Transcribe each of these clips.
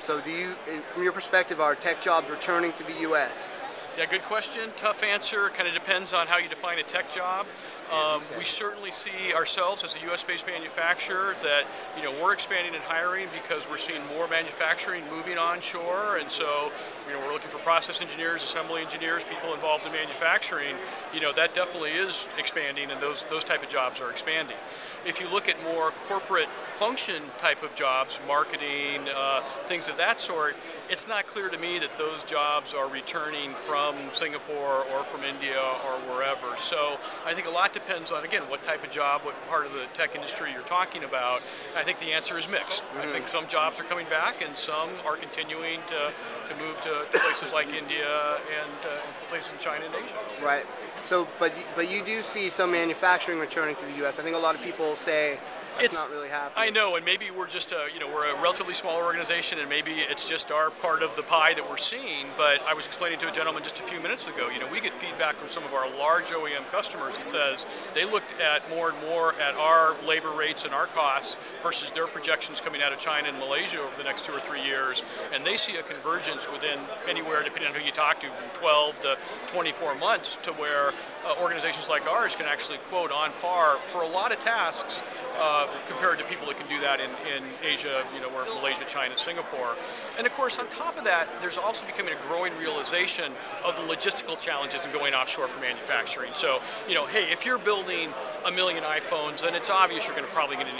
So from your perspective, are tech jobs returning to the U.S.? Yeah, good question. Tough answer. Kind of depends on how you define a tech job. We certainly see ourselves as a U.S.-based manufacturer that we're expanding and hiring because we're seeing more manufacturing moving onshore, and so we're looking for process engineers, assembly engineers, people involved in manufacturing. That definitely is expanding, and those type of jobs are expanding. If you look at more corporate function type of jobs, marketing, things of that sort, it's not clear to me that those jobs are returning from Singapore or from India or wherever. So I think a lot depends on, again, what type of job, what part of the tech industry you're talking about. I think the answer is mixed. I think some jobs are coming back and some are continuing to move to places like India and places in China and Asia. Right. So, but you do see some manufacturing returning to the U.S. I think a lot of people say it's not really happening. I know, and maybe we're just we're a relatively small organization, and maybe it's just our part of the pie that we're seeing. But I was explaining to a gentleman just a few minutes ago. We get feedback from some of our large OEM customers that says they look at more and more at our labor rates and our costs versus their projections coming out of China and Malaysia over the next 2 or 3 years, and they see a convergence within anywhere, depending on who you talk to, from 12 to 24 months, to where organizations like ours can actually quote on par for a lot of tasks compared to people that can do that in Asia, or Malaysia, China, Singapore. And of course, on top of that, there's also becoming a growing realization of the logistical challenges in going offshore for manufacturing. So, hey, if you're building 1 million iPhones, then it's obvious you're probably going to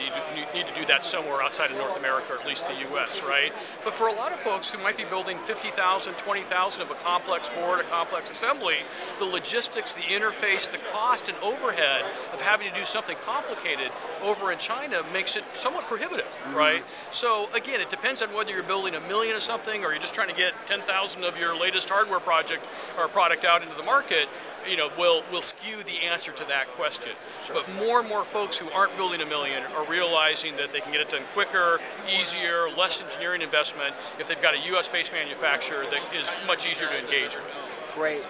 need to do that somewhere outside of North America, or at least the U.S., right? But for a lot of folks who might be building 50,000, 20,000 of a complex board, a complex assembly, the logistics, the interface, the cost and overhead of having to do something complicated over in China makes it somewhat prohibitive, right? So again, it depends on whether you're building 1 million of something or you're just trying to get 10,000 of your latest hardware project or product out into the market. Will skew the answer to that question. Sure. But more and more folks who aren't building 1 million are realizing that they can get it done quicker, easier, less engineering investment if they've got a U.S.-based manufacturer that is much easier to engage with. Great.